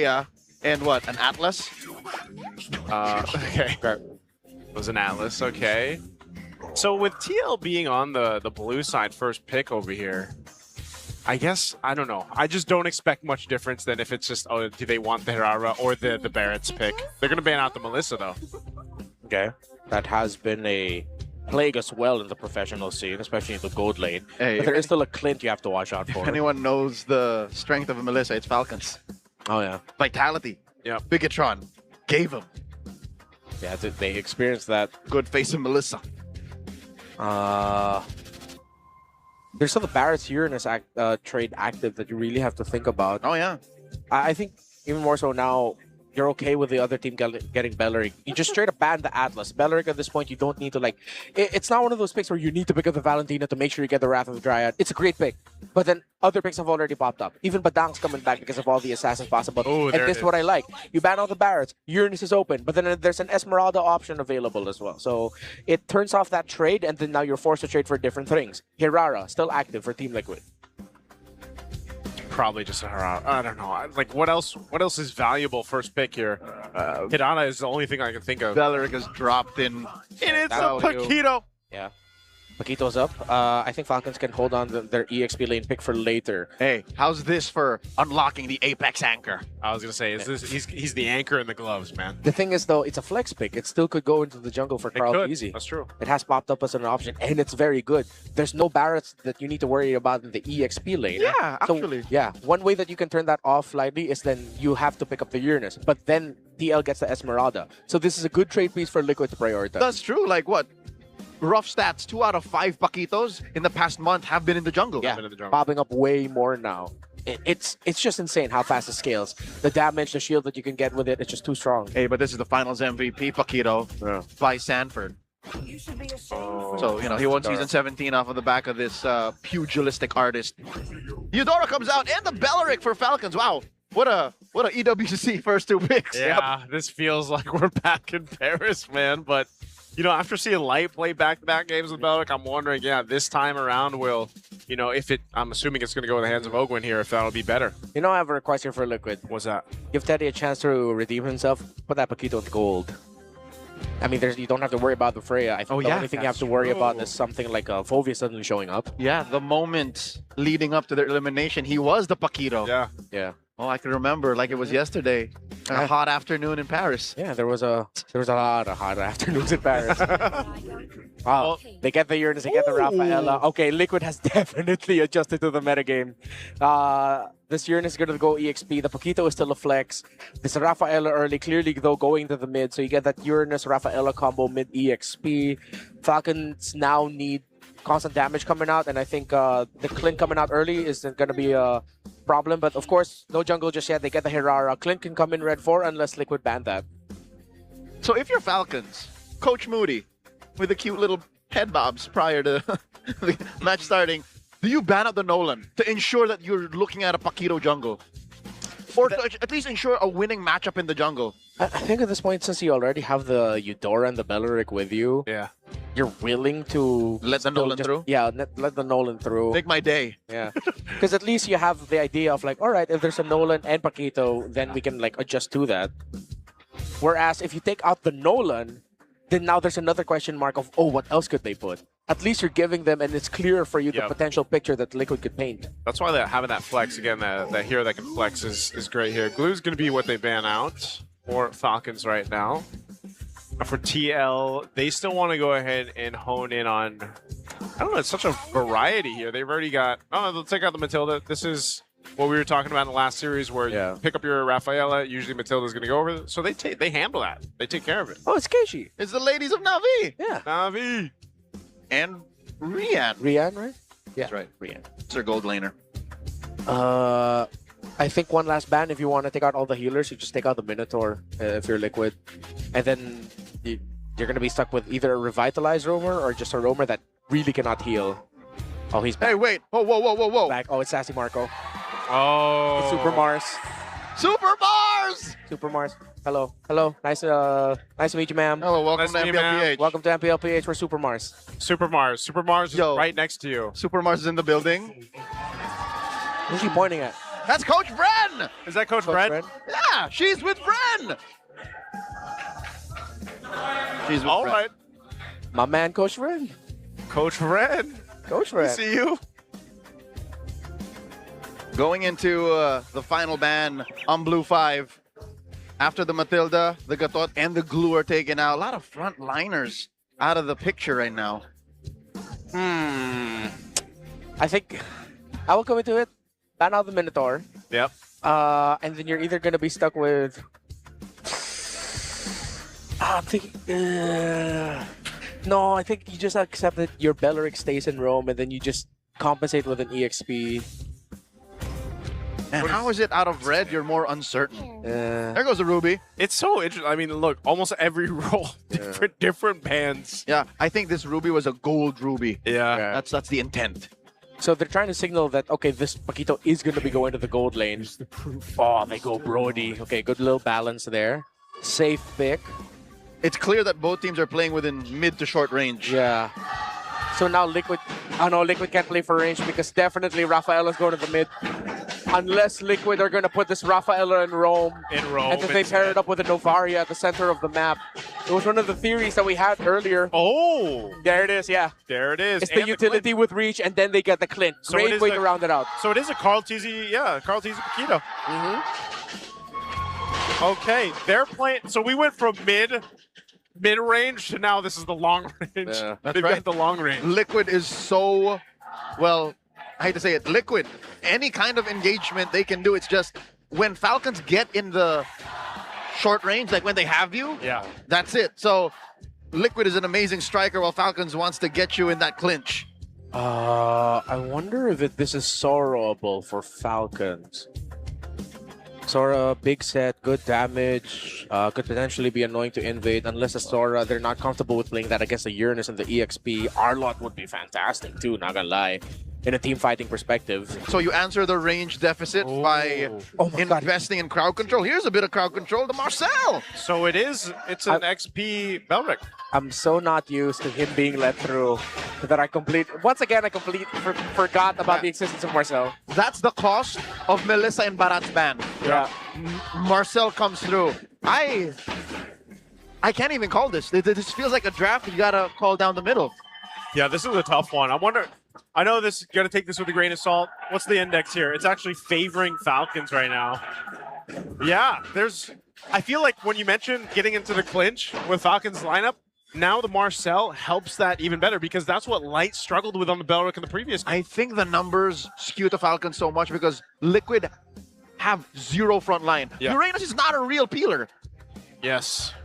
Yeah, and what? An Atlas? Okay. It was an Atlas, okay. So with TL being on the blue side first pick over here, I guess, I don't know. I just don't expect much difference than if it's just, oh, do they want the Hirara or the Barrett's pick? They're going to ban out the Melissa, though. Okay. That has been a plague as well in the professional scene, especially in the gold lane. Hey, but there is still a Clint you have to watch out for. If anyone knows the strength of a Melissa, it's Falcons. Oh, yeah. Vitality. Yeah. Bigatron. Gave him. Yeah, they experienced that. Good face of Melissa. There's still the Barrett's Uranus trade active that you really have to think about. Oh, yeah. I think even more so now, you're okay with the other team getting Belleric. You just straight up ban the Atlas. Belleric at this point, you don't need to like... It's not one of those picks where you need to pick up the Valentina to make sure you get the Wrath of the Dryad. It's a great pick. But then other picks have already popped up. Even Badang's coming back because of all the assassins possible. Ooh, and this is what I like. You ban all the Barretts. Uranus is open. But then there's an Esmeralda option available as well. So it turns off that trade, and then now you're forced to trade for different things. Hirara, still active for Team Liquid. Probably just a Hirara. I don't know. Like, what else is valuable first pick here? Hirana is the only thing I can think of. Belleric has dropped in. And it's a Paquito. Yeah. Paquito's up. I think Falcons can hold on their EXP lane pick for later. Hey, how's this for unlocking the Apex anchor? I was going to say, he's the anchor in the gloves, man. The thing is, though, it's a flex pick. It still could go into the jungle for KarlTzy. That's true. It has popped up as an option, and it's very good. There's no Barretts that you need to worry about in the EXP lane. Yeah, actually. So, yeah, one way that you can turn that off lightly is then you have to pick up the Uranus, but then TL gets the Esmeralda. So this is a good trade piece for Liquid to prioritize. That's true. Like what? Rough stats, 2 out of 5 Paquitos in the past month have been in the jungle. Yeah, popping up way more now. It's just insane how fast it scales. The damage, the shield that you can get with it, it's just too strong. Hey, but this is the finals MVP Paquito by Sanford. So, you know, he won Season 17 off of the back of this pugilistic artist. Eudora comes out and the Belleric for Falcons. Wow, what a EWC first 2 picks. Yeah, this feels like we're back in Paris, man. But, you know, after seeing Light play back-to-back games with Belleric, I'm wondering, yeah, this time around will, you know, I'm assuming it's going to go in the hands of Ogwin here, if that'll be better. You know, I have a request here for Liquid. What's that? Give Teddy a chance to redeem himself. Put that Paquito in gold. I mean, you don't have to worry about the Freya. I think the only thing you have to worry about is something like Fovia suddenly showing up. Yeah, the moment leading up to their elimination, he was the Paquito. Yeah. Oh, I can remember like it was yesterday. A hot afternoon in Paris. Yeah, there was a lot of hot afternoons in Paris. Wow, they get the Uranus, they get the Rafaela. Okay, Liquid has definitely adjusted to the metagame. This Uranus is going to go EXP. The Paquito is still a flex. This Rafaela early, clearly though going to the mid. So you get that Uranus Rafaela combo mid EXP. Falcons now need constant damage coming out, and I think the Clint coming out early isn't going to be a problem. But of course, no jungle just yet. They get the Hirara. Clint can come in red 4 unless Liquid ban that. So if you're Falcons, Coach Moody, with the cute little head bobs prior to the match starting, do you ban out the Nolan to ensure that you're looking at a Paquito jungle? Or to at least ensure a winning matchup in the jungle? I think at this point, since you already have the Eudora and the Belleric with you, you're willing to let the Nolan through? Yeah, let the Nolan through. Make my day. Yeah. Because at least you have the idea of like, all right, if there's a Nolan and Paquito, then we can like adjust to that. Whereas if you take out the Nolan, then now there's another question mark of, oh, what else could they put? At least you're giving them, and it's clear for you the potential picture that Liquid could paint. That's why having that flex, again, that hero that can flex is great here. Glue's going to be what they ban out for Falcons right now. For TL, they still want to go ahead and hone in on, I don't know, it's such a variety here. They've already got, oh, they'll take out the Matilda. This is what we were talking about in the last series where you pick up your Rafaela, usually Matilda's going to go over. So they handle that. They take care of it. Oh, it's Keishi. It's the ladies of Na'Vi. Yeah. Na'Vi. And Rian. Rian, right? Yeah. That's right. Rian. It's their gold laner. I think one last ban, if you want to take out all the healers, you just take out the Minotaur if you're Liquid. And then you're going to be stuck with either a revitalized roamer or just a roamer that really cannot heal. Oh, he's back. Hey, wait. Whoa. Back. Oh, it's Sassy Marco. Oh. It's Super Mars. Super Mars! Super Mars. Hello. Nice to meet you, ma'am. Hello, welcome Nice to to meet you, MPL PH. Welcome to MPL PH. We're Super Mars. Super Mars is right next to you. Super Mars is in the building. Who's he pointing at? That's Coach Bren. Is that Coach Bren? Bren? Yeah, she's with Bren. She's with All Bren. right. My man, Coach Bren. Coach Bren. Coach We Bren. see you. Going into the final ban on Blue 5. After the Matilda, the Gatot, and the Glue are taken out. A lot of frontliners out of the picture right now. I think I will commit to it. Ban out the Minotaur. Yep. And then you're either going to be stuck with... I'm thinking... No, I think you just accept that your Beleric stays in Rome and then you just compensate with an EXP. And how is it out of red? You're more uncertain. There goes the Ruby. It's so interesting. I mean, look, almost every role, different bands. Yeah, I think this Ruby was a gold Ruby. Yeah. That's the intent. So they're trying to signal that, okay, this Paquito is going to be going to the gold lane. Oh, they go Brody. Okay, good little balance there. Safe pick. It's clear that both teams are playing within mid to short range. Yeah. So now Liquid... Oh no, Liquid can't play for range because definitely Rafaela's going to the mid. Unless Liquid are going to put this Rafaela in Rome. And then they pair it up with a Novaria at the center of the map. It was one of the theories that we had earlier. Oh! There it is, yeah. There it is. It's the utility with reach, and then they get the Clint. So Great way to round it out. So it is a KarlTzy, KarlTzy Paquito. Okay, they're playing. So we went from mid-range to now this is the long range. Yeah. They've got the long range. Liquid is so, well, I hate to say it, Liquid, any kind of engagement they can do, it's just when Falcons get in the short range, like when they have you, that's it. So Liquid is an amazing striker while Falcons wants to get you in that clinch. I wonder if this is sorrowable for Falcons. Sora, big set, good damage, could potentially be annoying to invade unless a Sora, they're not comfortable with playing that against the Uranus and the EXP. Arlot would be fantastic too, not gonna lie, in a team fighting perspective. So you answer the range deficit by investing in crowd control. Here's a bit of crowd control to Marcel. So it's an XP Belric. I'm so not used to him being let through that I forgot about the existence of Marcel. That's the cost of Melissa and Barat's ban. Yeah. Marcel comes through. I can't even call this. This feels like a draft you gotta call down the middle. Yeah, this is a tough one. I know this, you gotta take this with a grain of salt. What's the index here? It's actually favoring Falcons right now. Yeah, I feel like when you mentioned getting into the clinch with Falcons lineup, now the Marcel helps that even better because that's what Light struggled with on the Belric in the previous game. I think the numbers skew to Falcons so much because Liquid have zero front line. Yeah. Uranus is not a real peeler. Yes.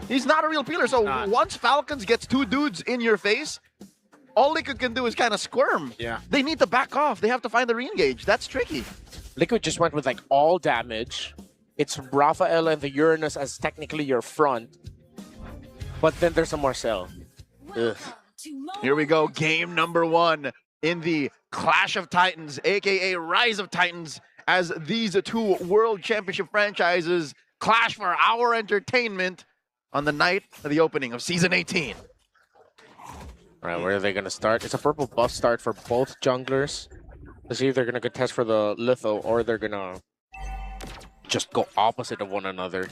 He's not a real peeler. So once Falcons gets two dudes in your face, all Liquid can do is kind of squirm. Yeah. They need to back off. They have to find the re-engage. That's tricky. Liquid just went with like all damage. It's Rafaela and the Uranus as technically your front. But then there's a Marcel. Ugh. Here we go. Game number 1 in the Clash of Titans, a.k.a. Rise of Titans, as these two World Championship franchises clash for our entertainment on the night of the opening of Season 18. All right, where are they going to start? It's a purple buff start for both junglers. Let's see if they're going to contest for the litho or they're going to just go opposite of one another.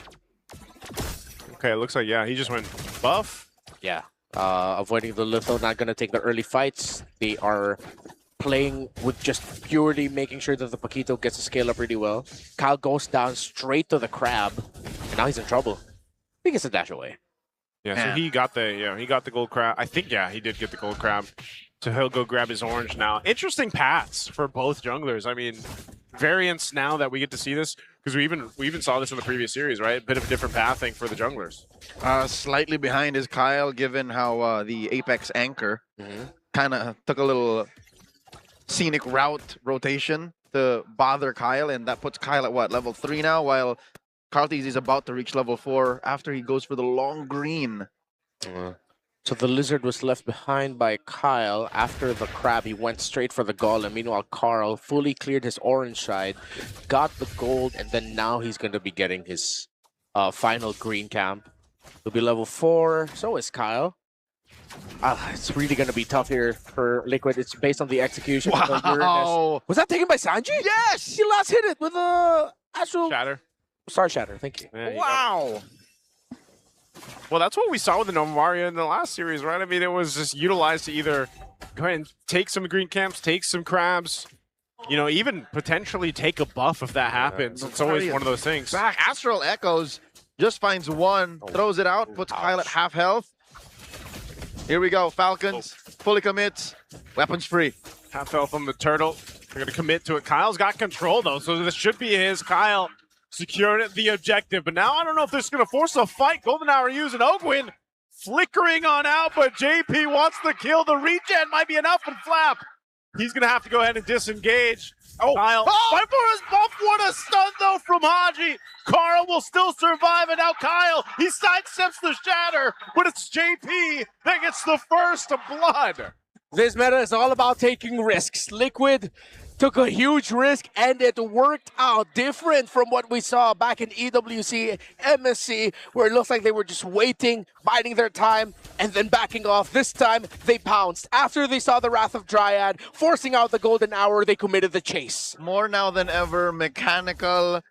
Okay, it looks like, he just went buff. Yeah, avoiding the litho, not going to take the early fights. They are playing with just purely making sure that the Paquito gets to scale up really well. Kyle goes down straight to the crab, and now he's in trouble. He gets a dash away. Yeah, so he got the gold crab. I think, he did get the gold crab. So he'll go grab his orange now. Interesting paths for both junglers. I mean, variants now that we get to see this, because we even saw this in the previous series, right? A bit of a different pathing for the junglers. Slightly behind is Kyle, given how the Apex anchor kind of took a little scenic route rotation to bother Kyle, and that puts Kyle at what, level 3 now, while KarlTzy is about to reach level 4 after he goes for the long green. So the Lizard was left behind by Kyle. After the crab, he went straight for the golem. Meanwhile, Karl fully cleared his orange side, got the gold, and then now he's going to be getting his final green camp. He'll be level 4. So is Kyle. It's really going to be tough here for Liquid. It's based on the execution. Of the Uranus. Wow. Was that taken by Sanji? Yes! He last hit it with a Astral Shatter. Star Shatter. Thank you. There you go. Wow. Well, that's what we saw with the Novaria in the last series, right? I mean, it was just utilized to either go ahead and take some green camps, take some crabs, you know, even potentially take a buff if that happens. It's always one of those things. Back. Astral Echoes just finds one, throws it out, puts Kyl at half health. Here we go. Falcons fully commits. Weapons free. Half health on the turtle. They're going to commit to it. Kyl's got control, though, so this should be his. Kyl secured the objective. But now I don't know if this is going to force a fight. Golden Hour using Ogwin flickering on out, but Jaypee wants the kill. The regen might be enough, and Flap, he's going to have to go ahead and disengage. Kyl, fight for his buff. What a stun, though, from Hadji. Karl will still survive, and now Kyl, he sidesteps the shatter, but it's Jaypee that gets the first blood. This meta is all about taking risks. Liquid took a huge risk, and it worked out different from what we saw back in EWC, MSC, where it looks like they were just waiting, biding their time, and then backing off. This time, they pounced. After they saw the Wrath of Dryad, forcing out the Golden Hour, they committed the chase. More now than ever, mechanical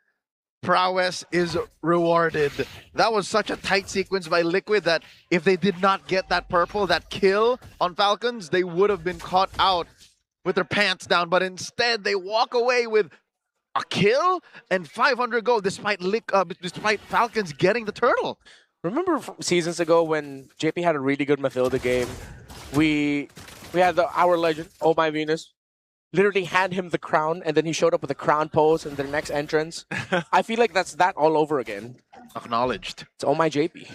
prowess is rewarded. That was such a tight sequence by Liquid that if they did not get that purple, that kill on Falcons, they would have been caught out with their pants down, but instead they walk away with a kill and 500 gold despite Falcons getting the turtle. Remember seasons ago when Jaypee had a really good Mathilda game? We had our legend, Oh My Venus, literally hand him the crown, and then he showed up with a crown pose in their next entrance. I feel like that's that all over again. Acknowledged. It's Oh My Jaypee.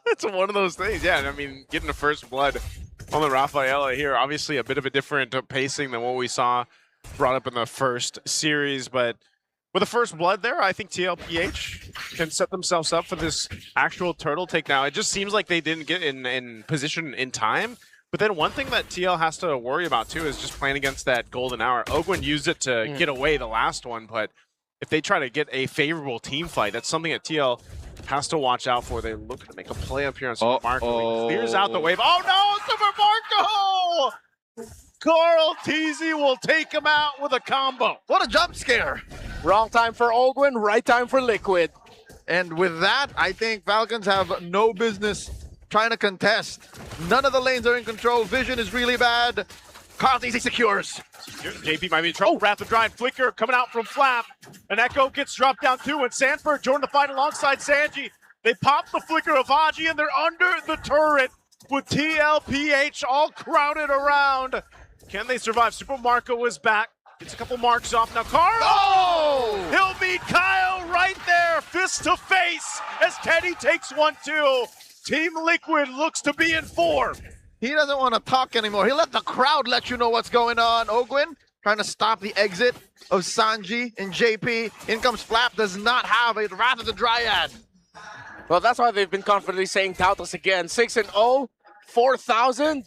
It's one of those things, yeah. I mean, getting the first blood on the Rafaela here, obviously a bit of a different pacing than what we saw brought up in the first series, but with the first blood there, I think TLPH can set themselves up for this actual turtle take now. It just seems like they didn't get in position in time, but then one thing that TL has to worry about too is just playing against that golden hour. Ogwin used it to get away the last one, but if they try to get a favorable team fight, that's something that TL has to watch out for. They look to make a play up here on Super Marco. He clears out the wave. Oh no, Super Marco! KarlTzy will take him out with a combo. What a jump scare. Wrong time for Ogwin, right time for Liquid. And with that, I think Falcons have no business trying to contest. None of the lanes are in control. Vision is really bad. KarlTzy secures. Jaypee might be in trouble. Rapid Drive Flicker coming out from Flap. An Echo gets dropped down too, and Sanford joined the fight alongside Sanji. They pop the Flicker of Hadji, and they're under the turret with TLPH all crowded around. Can they survive? Super Marco is back. Gets a couple marks off. Now Karl! Oh! He'll meet Kyl right there, fist to face, as Teddy takes 1-2. Team Liquid looks to be in form. He doesn't want to talk anymore. He let the crowd let you know what's going on. Ogwin trying to stop the exit of Sanji and Jaypee. In comes Flap, does not have a Wrath of the Dryad. Well, that's why they've been confidently saying Tautos again. 6-0, 4,000.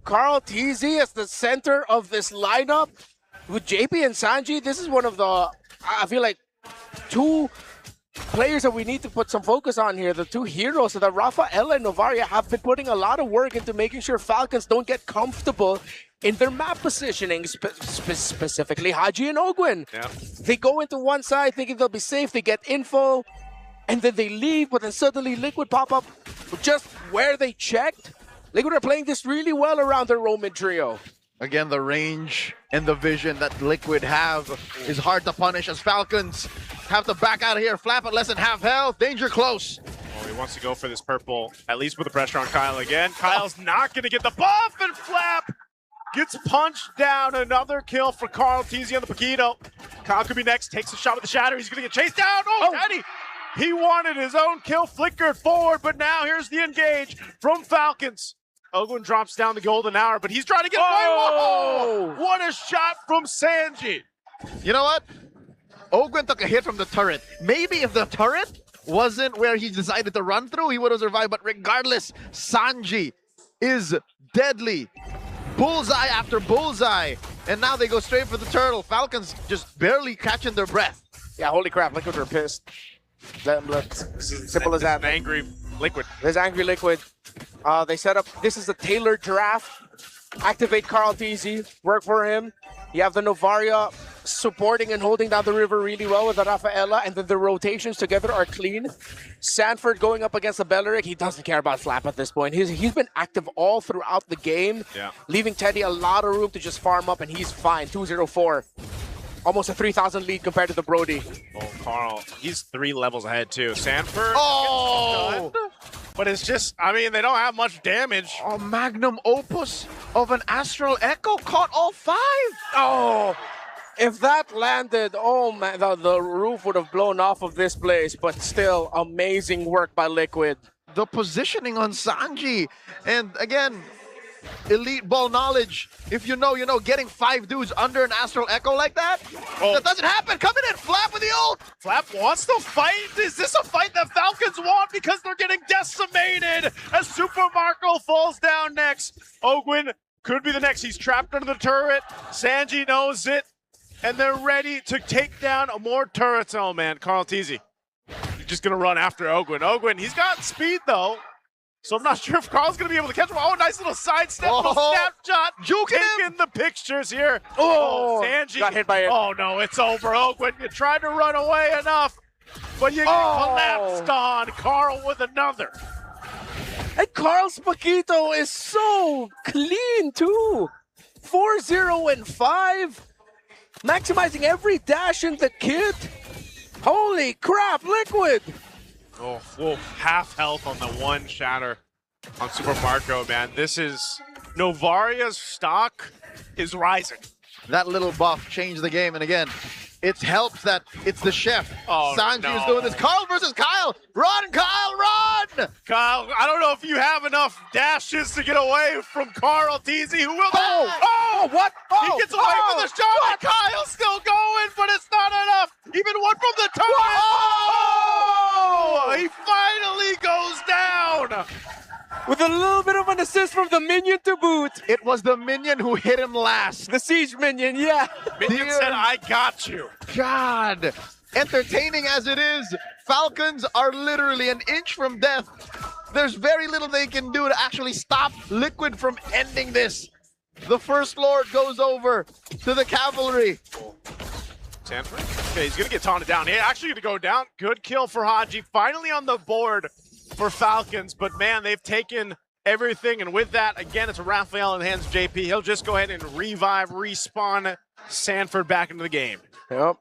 KarlTzy as the center of this lineup. With Jaypee and Sanji, this is one of the, I feel like, two players that we need to put some focus on here. The two heroes that Rafaela and Novaria have been putting a lot of work into making sure Falcons don't get comfortable in their map positioning, specifically Hadji and Ogwin. Yeah. They go into one side thinking they'll be safe, they get info, and then they leave, but then suddenly Liquid pop up just where they checked. Liquid are playing this really well around their Roman trio. Again, the range and the vision that Liquid have is hard to punish as Falcons have to back out of here. Flap at less than half health. Danger close. Oh, he wants to go for this purple, at least with the pressure on Kyl again. Kyl's not going to get the buff, and Flap gets punched down. Another kill for KarlTzy on the Paquito. Kyl could be next, takes a shot with the Shatter. He's going to get chased down. Oh, Teddy! He wanted his own kill, flickered forward, but now here's the engage from Falcons. Ogwin drops down the golden hour, but he's trying to get away. Whoa! What a shot from Sanji. You know what? Ogwin took a hit from the turret. Maybe if the turret wasn't where he decided to run through, he would have survived. But regardless, Sanji is deadly. Bullseye after bullseye. And now they go straight for the turtle. Falcons just barely catching their breath. Yeah, holy crap, Liquid are pissed. Simple as that. An angry Liquid. There's angry Liquid. They set up, this is a tailored draft. Activate KarlTzy, work for him. You have the Novaria supporting and holding down the river really well with the Rafaela, and then the rotations together are clean. Sanford going up against the Bennyqt. He doesn't care about Flap at this point. He's been active all throughout the game, leaving Teddy a lot of room to just farm up, and he's fine. 2-0-4. Almost a 3,000 lead compared to the Brody. Oh, Karl, he's 3 levels ahead too. Sanford. Oh! But it's just, I mean, they don't have much damage. A magnum opus of an Astral Echo caught all 5. Oh! If that landed, oh man, the roof would have blown off of this place, but still, amazing work by Liquid. The positioning on Sanji, and again, elite ball knowledge. If you know, getting 5 dudes under an Astral Echo like that, that doesn't happen. Coming in, Flap with the ult. Flap wants to fight. Is this a fight that Falcons want? Because they're getting decimated as Super Marco falls down next. Ogwin could be the next. He's trapped under the turret. Sanji knows it. And they're ready to take down more turrets. Oh man, KarlTzy. He's just gonna run after Ogwin. Ogwin, he's got speed though. So I'm not sure if Karl's gonna be able to catch him. Oh, nice little sidestep, little snapshot. Taking the pictures here. Oh, Sanji. Got hit by it. Oh no, it's over. Ogwin, you tried to run away enough, but you get collapsed on. Karl with another. And Karl's Paquito is so clean too. 4-0-5. Maximizing every dash in the kit. Holy crap, Liquid! Oh, full half health on the one shatter on Super Marco, man. This is Novaria's stock is rising. That little buff changed the game, and again, it helps that it's the chef. Oh, Sanji is doing this. Karl versus Kyle. Run, Kyle, run! Kyle, I don't know if you have enough dashes to get away from KarlTzy, who will. What? He gets away from the shot. Kyle's still going, but it's not enough. Even one from the turret. Oh! He finally goes down. With a little bit of an assist from the minion to boot. It was the minion who hit him last. The siege minion, yeah. Minion said, I got you. God, entertaining as it is, Falcons are literally an inch from death. There's very little they can do to actually stop Liquid from ending this. The First Lord goes over to the Cavalry. Sanford, okay, he's gonna get taunted down. He's actually gonna go down. Good kill for Hadji. Finally on the board for Falcons, but man, they've taken everything, and with that, again, it's a Raphael in the hands of Jaypee. He'll just go ahead and respawn Sanford back into the game. Yep.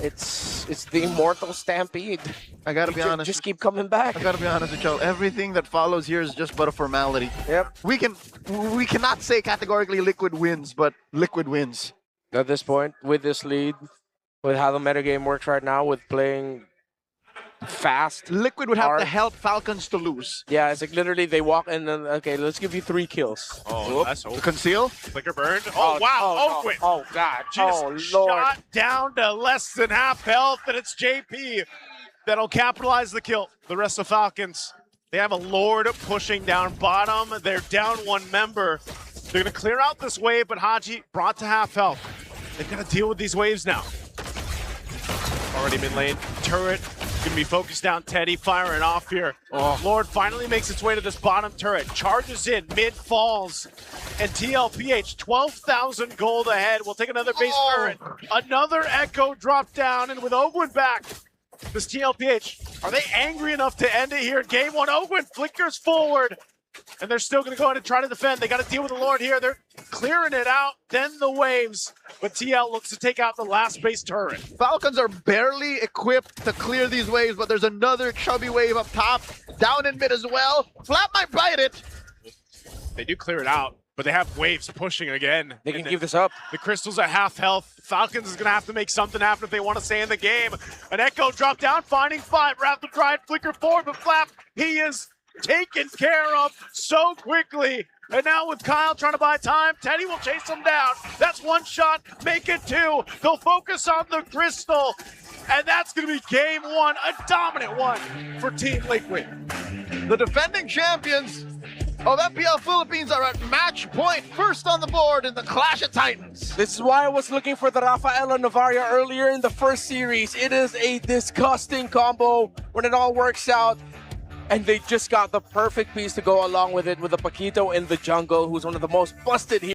It's the immortal stampede. I gotta be honest. Just keep coming back. I gotta be honest with y'all. Everything that follows here is just but a formality. Yep. We cannot say categorically Liquid wins, but Liquid wins. At this point, with this lead, with how the metagame works right now, with playing fast. Liquid would have to help Falcons to lose. Yeah, it's like literally they walk and then, okay, let's give you 3 kills. Oh, that's over. Conceal? Flicker burned. Oh, wow, Ogwin. Oh, God. Just shot down to less than half health, and it's Jaypee that'll capitalize the kill. The rest of Falcons, they have a Lord pushing down bottom. They're down 1 member. They're going to clear out this wave, but Hadji brought to half health. They've got to deal with these waves now. Already mid lane. Turret gonna be focused down. Teddy firing off here. Oh. Lord finally makes its way to this bottom turret. Charges in, mid falls. And TLPH, 12,000 gold ahead. We'll take another base turret. Another Echo drop down, and with Ogwin back, this TLPH, are they angry enough to end it here? Game 1, Ogwin flickers forward. And they're still going to go ahead and try to defend. They got to deal with the Lord here. They're clearing it out, then the waves. But TL looks to take out the last base turret. Falcons are barely equipped to clear these waves, but there's another chubby wave up top, down in mid as well. Flap might bite it. They do clear it out, but they have waves pushing again. They can keep this up. The Crystal's at half health. Falcons is going to have to make something happen if they want to stay in the game. An Echo drop down, finding 5. Raptor try and flicker forward, but Flap, he is taken care of so quickly. And now with Kyle trying to buy time, Teddy will chase him down. That's 1 shot, make it 2. They'll focus on the Crystal. And that's going to be game 1, a dominant one for Team Liquid. The defending champions of MPL Philippines are at match point, first on the board in the Clash of Titans. This is why I was looking for the Rafaela Novaria earlier in the first series. It is a disgusting combo when it all works out. And they just got the perfect piece to go along with it with the Paquito in the jungle, who's one of the most busted heroes.